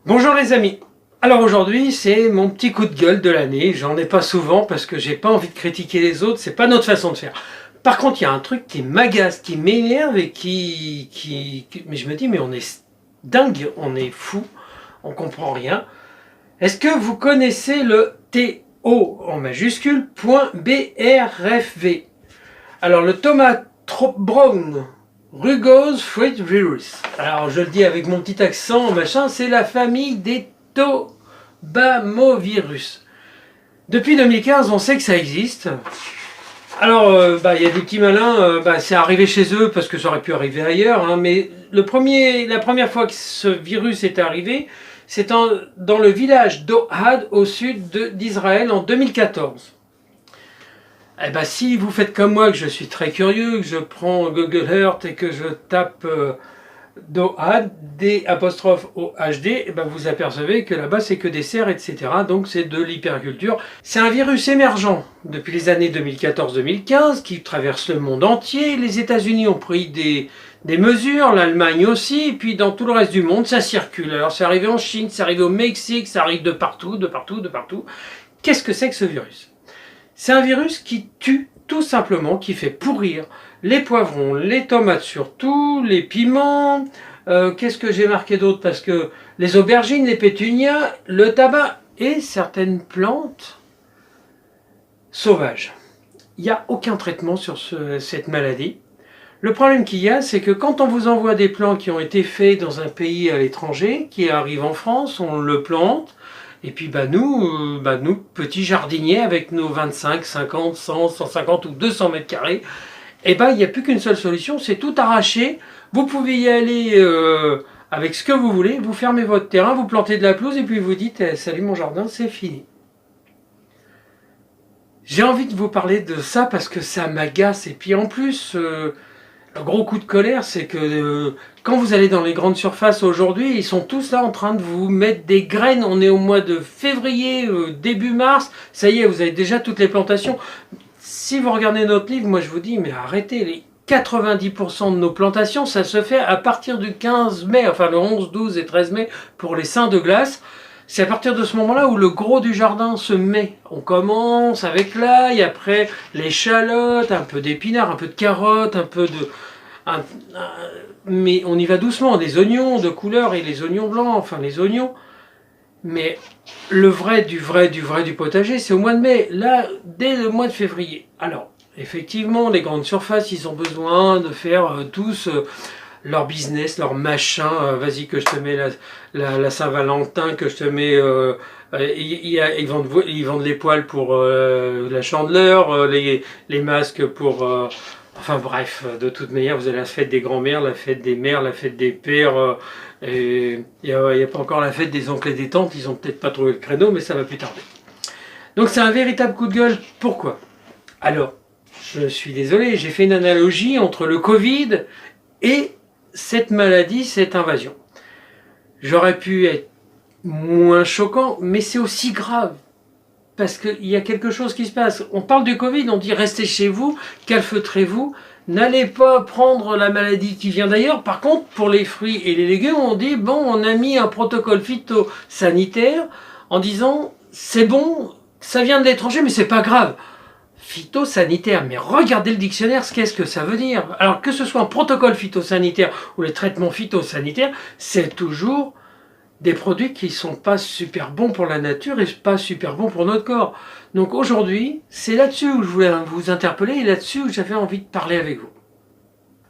Bonjour les amis. Alors aujourd'hui c'est mon petit coup de gueule de l'année. J'en ai pas souvent parce que j'ai pas envie de critiquer les autres, c'est pas notre façon de faire. Par contre il y a un truc qui m'agace, qui m'énerve et mais je me dis mais on est dingue, on est fou, on comprend rien. Est-ce que vous connaissez le TO en majuscule .brfv? Alors le tomate brown rugose fruit virus. Alors je le dis avec mon petit accent, machin, c'est la famille des tobamovirus. Depuis 2015, on sait que ça existe. Alors, il y a des petits malins, c'est arrivé chez eux parce que ça aurait pu arriver ailleurs, hein, mais la première fois que ce virus est arrivé, c'est dans le village d'Ohad au sud d'Israël en 2014. Eh ben, si vous faites comme moi, que je suis très curieux, que je prends Google Earth et que je tape DOHD, D''O''D, eh ben, vous apercevez que là-bas c'est que des serres, etc. Donc c'est de l'hyperculture. C'est un virus émergent depuis les années 2014-2015 qui traverse le monde entier. Les États-Unis ont pris des mesures, l'Allemagne aussi, et puis dans tout le reste du monde ça circule. Alors c'est arrivé en Chine, c'est arrivé au Mexique, ça arrive de partout, de partout, de partout. Qu'est-ce que c'est que ce virus ? C'est un virus qui tue tout simplement, qui fait pourrir les poivrons, les tomates surtout, les piments, qu'est-ce que j'ai marqué d'autre? Parce que les aubergines, les pétunias, le tabac et certaines plantes sauvages. Il n'y a aucun traitement sur cette maladie. Le problème qu'il y a, c'est que quand on vous envoie des plants qui ont été faits dans un pays à l'étranger, qui arrivent en France, on le plante, et puis nous, petits jardiniers, avec nos 25, 50, 100, 150 ou 200 mètres carrés, il n'y a plus qu'une seule solution, c'est tout arracher. Vous pouvez y aller avec ce que vous voulez, vous fermez votre terrain, vous plantez de la pelouse, et puis vous dites salut mon jardin, c'est fini. J'ai envie de vous parler de ça parce que ça m'agace, et puis en plus... le gros coup de colère, c'est que quand vous allez dans les grandes surfaces aujourd'hui, ils sont tous là en train de vous mettre des graines. On est au mois de février, début mars. Ça y est, vous avez déjà toutes les plantations. Si vous regardez notre livre, moi je vous dis, mais arrêtez, les 90% de nos plantations, ça se fait à partir du 15 mai, enfin le 11, 12 et 13 mai pour les seins de glace. C'est à partir de ce moment-là où le gros du jardin se met. On commence avec l'ail, après l'échalote, un peu d'épinards, un peu de carottes, un peu de... mais on y va doucement, des oignons de couleur et les oignons blancs, enfin les oignons. Mais le vrai du potager, c'est au mois de mai, là, dès le mois de février. Alors, effectivement, les grandes surfaces, ils ont besoin de faire tous... leur business, leur machin, vas-y que je te mets la Saint-Valentin, que je te mets... ils vendent les poils pour la chandeleur, les masques pour... enfin bref, de toute manière, vous avez la fête des grands-mères, la fête des mères, la fête des pères, et il n'y a pas encore la fête des oncles et des tantes, ils ont peut-être pas trouvé le créneau, mais ça va plus tarder. Donc c'est un véritable coup de gueule. Pourquoi? Alors, je suis désolé, j'ai fait une analogie entre le Covid et cette maladie, cette invasion. J'aurais pu être moins choquant, mais c'est aussi grave. Parce qu'il y a quelque chose qui se passe. On parle du Covid, on dit restez chez vous, calfeutrez-vous, n'allez pas prendre la maladie qui vient d'ailleurs. Par contre, pour les fruits et les légumes, on dit bon, on a mis un protocole phytosanitaire en disant c'est bon, ça vient de l'étranger, mais c'est pas grave. Phytosanitaire, mais regardez le dictionnaire, qu'est-ce que ça veut dire? Alors que ce soit un protocole phytosanitaire ou les traitements phytosanitaires, c'est toujours des produits qui ne sont pas super bons pour la nature et pas super bons pour notre corps. Donc aujourd'hui, c'est là-dessus où je voulais vous interpeller et là-dessus où j'avais envie de parler avec vous.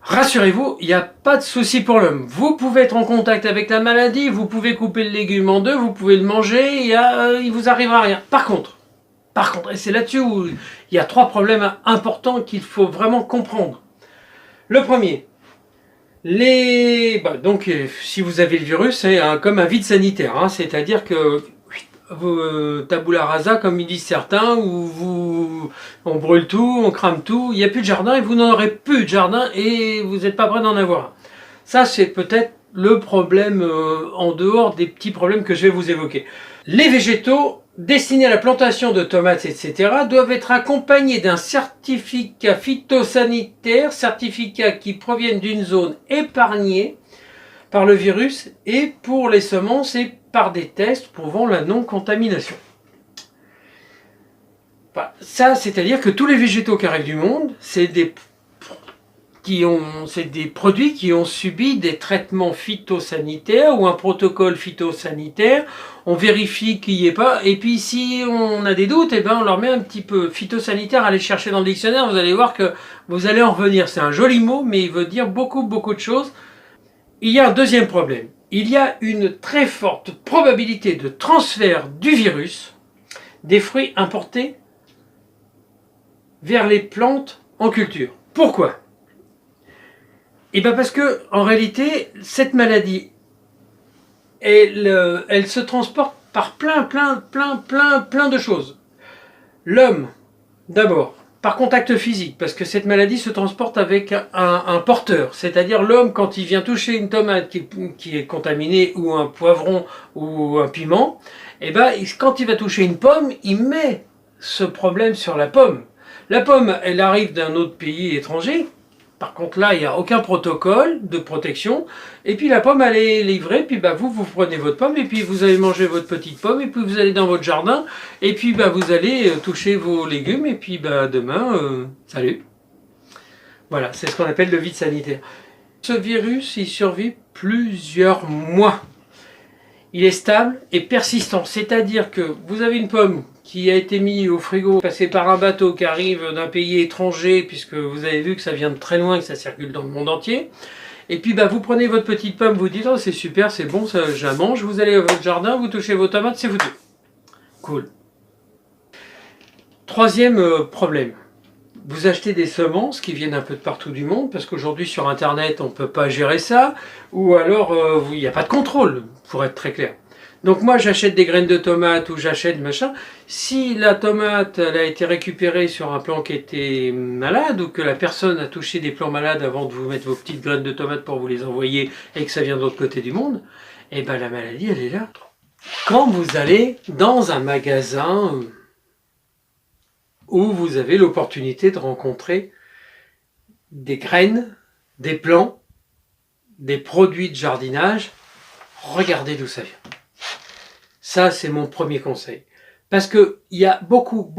Rassurez-vous, il n'y a pas de souci pour l'homme. Vous pouvez être en contact avec la maladie, vous pouvez couper le légume en deux, vous pouvez le manger, il vous arrivera rien. Par contre, et c'est là-dessus où il y a 3 problèmes importants qu'il faut vraiment comprendre. Le premier, si vous avez le virus, c'est comme un vide sanitaire, hein, c'est-à-dire que tabula rasa, comme ils disent certains, où on brûle tout, on crame tout, il n'y a plus de jardin et vous n'en aurez plus de jardin et vous n'êtes pas prêt d'en avoir un. Ça, c'est peut-être le problème en dehors des petits problèmes que je vais vous évoquer. Les végétaux destinés à la plantation de tomates, etc., doivent être accompagnés d'un certificat phytosanitaire, certificat qui proviennent d'une zone épargnée par le virus, et pour les semences et par des tests prouvant la non-contamination. Enfin, ça, c'est-à-dire que tous les végétaux qui arrivent du monde, c'est des produits qui ont subi des traitements phytosanitaires ou un protocole phytosanitaire. On vérifie qu'il n'y ait pas, et puis si on a des doutes, eh ben on leur met un petit peu phytosanitaire, allez chercher dans le dictionnaire, vous allez voir que vous allez en revenir. C'est un joli mot, mais il veut dire beaucoup de choses. Il y a un deuxième problème. Il y a une très forte probabilité de transfert du virus des fruits importés vers les plantes en culture. Pourquoi ? Et bien parce que en réalité, cette maladie, elle se transporte par plein de choses. L'homme, d'abord, par contact physique, parce que cette maladie se transporte avec un porteur, c'est-à-dire l'homme, quand il vient toucher une tomate qui est contaminée, ou un poivron, ou un piment, et ben quand il va toucher une pomme, il met ce problème sur la pomme. La pomme, elle arrive d'un autre pays étranger. Par contre, là, il n'y a aucun protocole de protection. Et puis la pomme, elle est livrée. Puis vous prenez votre pomme. Et puis vous allez manger votre petite pomme. Et puis vous allez dans votre jardin. Et puis vous allez toucher vos légumes. Et puis demain, salut. Voilà, c'est ce qu'on appelle le vide sanitaire. Ce virus, il survit plusieurs mois. Il est stable et persistant. C'est-à-dire que vous avez une pomme qui a été mise au frigo, passée par un bateau qui arrive d'un pays étranger, puisque vous avez vu que ça vient de très loin, que ça circule dans le monde entier. Et puis vous prenez votre petite pomme, vous dites « Oh, c'est super, c'est bon, ça, je la mange ». Vous allez à votre jardin, vous touchez vos tomates, c'est foutu. Cool. Troisième problème. Vous achetez des semences qui viennent un peu de partout du monde, parce qu'aujourd'hui sur Internet, on ne peut pas gérer ça, ou alors il n'y a pas de contrôle, pour être très clair. Donc moi j'achète des graines de tomates ou j'achète machin. Si la tomate elle a été récupérée sur un plant qui était malade ou que la personne a touché des plants malades avant de vous mettre vos petites graines de tomates pour vous les envoyer et que ça vient de l'autre côté du monde, et ben la maladie elle est là. Quand vous allez dans un magasin où vous avez l'opportunité de rencontrer des graines, des plants, des produits de jardinage, regardez d'où ça vient. Ça, c'est mon premier conseil. Parce que il y a beaucoup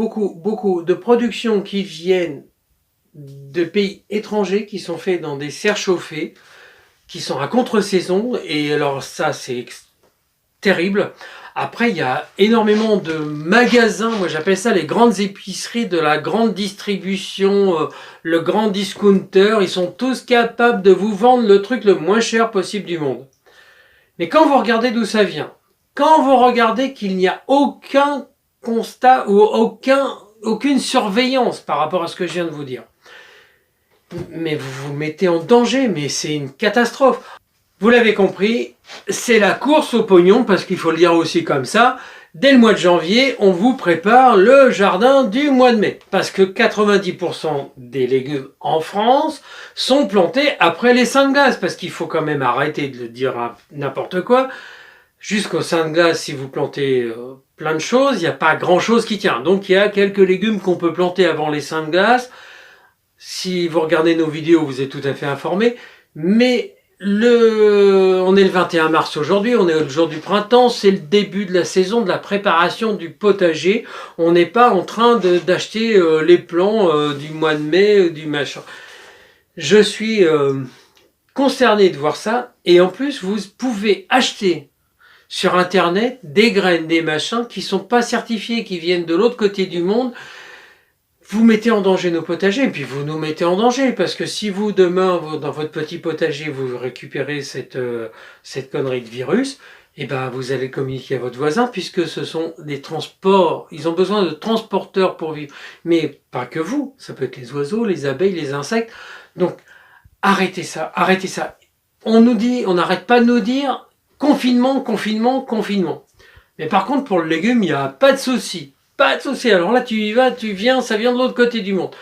de productions qui viennent de pays étrangers, qui sont faits dans des serres chauffées, qui sont à contre-saison, et alors ça, c'est terrible. Après, il y a énormément de magasins, moi j'appelle ça les grandes épiceries de la grande distribution, le grand discounter, ils sont tous capables de vous vendre le truc le moins cher possible du monde. Mais quand vous regardez d'où ça vient, quand vous regardez qu'il n'y a aucun constat ou aucune surveillance par rapport à ce que je viens de vous dire, mais vous vous mettez en danger, mais c'est une catastrophe. Vous l'avez compris, c'est la course au pognon, parce qu'il faut le dire aussi comme ça. Dès le mois de janvier, on vous prépare le jardin du mois de mai. Parce que 90% des légumes en France sont plantés après les saints de glace. Parce qu'il faut quand même arrêter de le dire n'importe quoi. Jusqu'au saints de glace, si vous plantez plein de choses, il n'y a pas grand-chose qui tient. Donc il y a quelques légumes qu'on peut planter avant les saints de glace. Si vous regardez nos vidéos, vous êtes tout à fait informés. Mais on est le 21 mars aujourd'hui, on est le jour du printemps, c'est le début de la saison de la préparation du potager. On n'est pas en train d'acheter les plants du mois de mai, du machin. Je suis concerné de voir ça, et en plus vous pouvez acheter sur internet des graines, des machins qui sont pas certifiés, qui viennent de l'autre côté du monde. Vous mettez en danger nos potagers, et puis vous nous mettez en danger, parce que si vous, demain, dans votre petit potager, vous récupérez cette connerie de virus, et vous allez communiquer à votre voisin, puisque ce sont des transports, ils ont besoin de transporteurs pour vivre. Mais pas que vous, ça peut être les oiseaux, les abeilles, les insectes. Donc, arrêtez ça, arrêtez ça. On n'arrête pas de nous dire, confinement. Mais par contre, pour le légume, il n'y a pas de souci. Pas de souci. Alors là, tu y vas, tu viens, ça vient de l'autre côté du monde.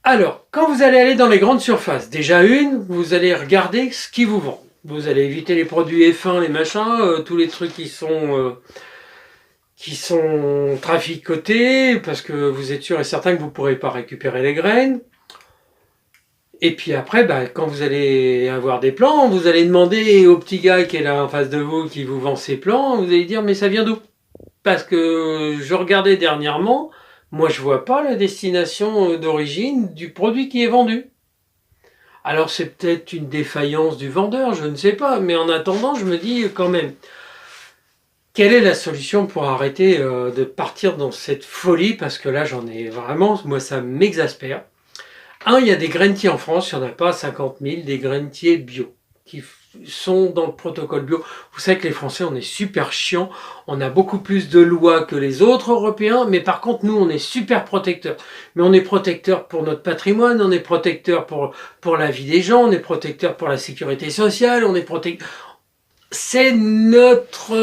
Alors, quand vous allez aller dans les grandes surfaces, déjà vous allez regarder ce qu'ils vous vendent. Vous allez éviter les produits F1, les machins, tous les trucs qui sont traficotés, parce que vous êtes sûr et certain que vous ne pourrez pas récupérer les graines. Et puis après, bah, quand vous allez avoir des plants, vous allez demander au petit gars qui est là en face de vous, qui vous vend ses plants, vous allez dire, mais ça vient d'où? Parce que je regardais dernièrement, moi je vois pas la destination d'origine du produit qui est vendu. Alors c'est peut-être une défaillance du vendeur, je ne sais pas, mais en attendant, je me dis quand même, quelle est la solution pour arrêter de partir dans cette folie? Parce que là, j'en ai vraiment, moi ça m'exaspère. Il y a des grainetiers en France, il n'y en a pas 50 000, des grainetiers bio, qui sont dans le protocole bio. Vous savez que les Français, on est super chiants, on a beaucoup plus de lois que les autres Européens, mais par contre, nous, on est super protecteurs. Mais on est protecteurs pour notre patrimoine, on est protecteurs pour la vie des gens, on est protecteurs pour la sécurité sociale, on est protecteurs... C'est notre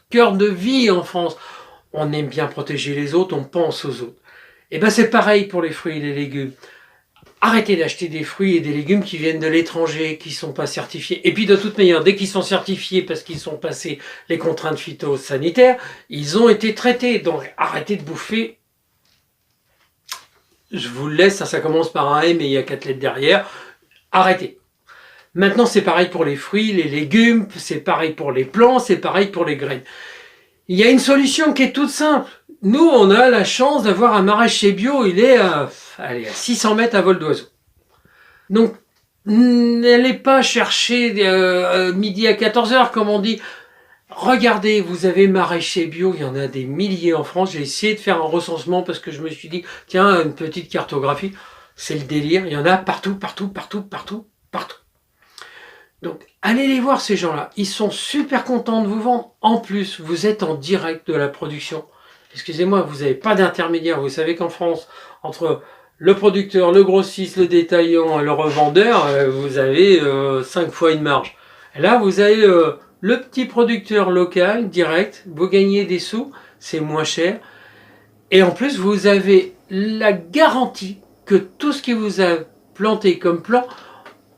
cœur de vie en France. On aime bien protéger les autres, on pense aux autres. Et ben c'est pareil pour les fruits et les légumes. Arrêtez d'acheter des fruits et des légumes qui viennent de l'étranger, qui ne sont pas certifiés. Et puis de toute manière, dès qu'ils sont certifiés parce qu'ils sont passés les contraintes phytosanitaires, ils ont été traités. Donc arrêtez de bouffer. Je vous le laisse, ça commence par un M et il y a 4 lettres derrière. Arrêtez. Maintenant c'est pareil pour les fruits, les légumes, c'est pareil pour les plants, c'est pareil pour les graines. Il y a une solution qui est toute simple. Nous, on a la chance d'avoir un maraîcher bio, il est à 600 mètres à vol d'oiseau. Donc, n'allez pas chercher midi à 14h, comme on dit. Regardez, vous avez maraîcher bio, il y en a des milliers en France. J'ai essayé de faire un recensement parce que je me suis dit, tiens, une petite cartographie, c'est le délire. Il y en a partout, partout, partout, partout, partout. Donc, allez les voir ces gens-là. Ils sont super contents de vous vendre. En plus, vous êtes en direct de la production. Excusez-moi, vous n'avez pas d'intermédiaire. Vous savez qu'en France, entre le producteur, le grossiste, le détaillant et le revendeur, vous avez 5 fois une marge. Et là, vous avez le petit producteur local, direct. Vous gagnez des sous, c'est moins cher. Et en plus, vous avez la garantie que tout ce qui vous a planté comme plant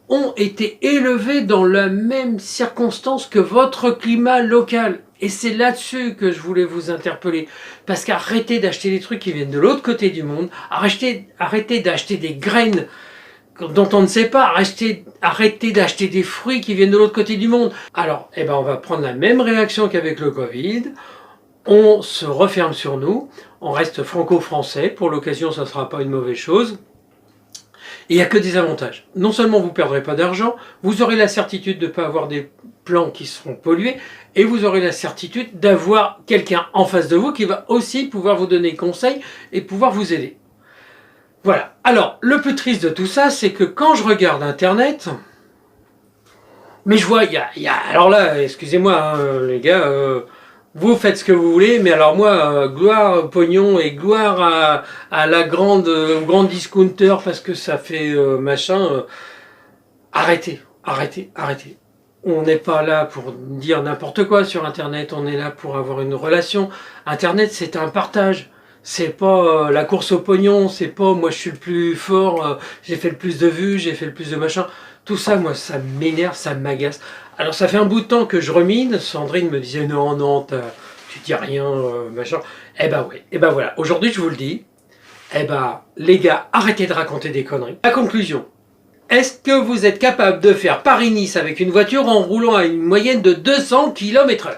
ont été élevés dans la même circonstance que votre climat local. Et c'est là-dessus que je voulais vous interpeller. Parce qu'arrêtez d'acheter des trucs qui viennent de l'autre côté du monde. Arrêtez d'acheter des graines dont on ne sait pas. Arrêtez d'acheter des fruits qui viennent de l'autre côté du monde. Alors, on va prendre la même réaction qu'avec le Covid. On se referme sur nous. On reste franco-français. Pour l'occasion, ça ne sera pas une mauvaise chose. Et il n'y a que des avantages. Non seulement vous ne perdrez pas d'argent, vous aurez la certitude de ne pas avoir des plants qui seront pollués, et vous aurez la certitude d'avoir quelqu'un en face de vous qui va aussi pouvoir vous donner conseil et pouvoir vous aider. Voilà. Alors, le plus triste de tout ça, c'est que quand je regarde Internet, mais je vois, alors là, excusez-moi, hein, les gars, vous faites ce que vous voulez, mais alors moi, gloire pognon et gloire à la grande discounter parce que ça fait machin. Arrêtez. On n'est pas là pour dire n'importe quoi sur Internet, on est là pour avoir une relation. Internet, c'est un partage. C'est pas la course au pognon, c'est pas moi je suis le plus fort, j'ai fait le plus de vues, j'ai fait le plus de machin. Tout ça, moi, ça m'énerve, ça m'agace. Alors, ça fait un bout de temps que je remine. Sandrine me disait, non, tu dis rien, machin. Eh ben oui, eh ben voilà. Aujourd'hui, je vous le dis. Eh ben, les gars, arrêtez de raconter des conneries. La conclusion. Est-ce que vous êtes capable de faire Paris-Nice avec une voiture en roulant à une moyenne de 200 km/h?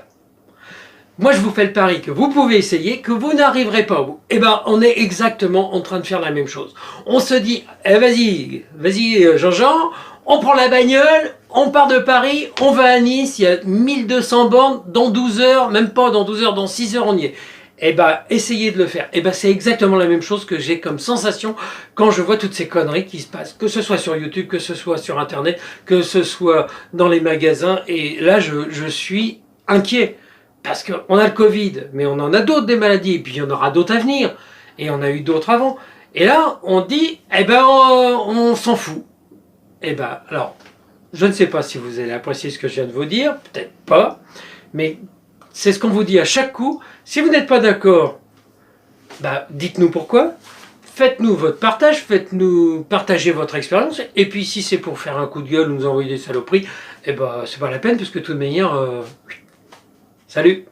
Moi, je vous fais le pari que vous pouvez essayer, que vous n'arriverez pas au bout. Eh ben, on est exactement en train de faire la même chose. On se dit, vas-y, Jean-Jean, on prend la bagnole, on part de Paris, on va à Nice, il y a 1200 bornes, dans 12 heures, même pas dans 12 heures, dans 6 heures on y est. Eh ben, essayez de le faire. Eh ben, c'est exactement la même chose que j'ai comme sensation quand je vois toutes ces conneries qui se passent. Que ce soit sur YouTube, que ce soit sur Internet, que ce soit dans les magasins. Et là, je suis inquiet. Parce qu'on a le Covid, mais on en a d'autres des maladies, et puis il y en aura d'autres à venir. Et on a eu d'autres avant. Et là, on dit, on s'en fout. Alors, je ne sais pas si vous allez apprécier ce que je viens de vous dire, peut-être pas, mais c'est ce qu'on vous dit à chaque coup. Si vous n'êtes pas d'accord, dites-nous pourquoi. Faites-nous votre partage, faites-nous partager votre expérience. Et puis si c'est pour faire un coup de gueule ou nous envoyer des saloperies, c'est pas la peine, parce que de toute manière, salut!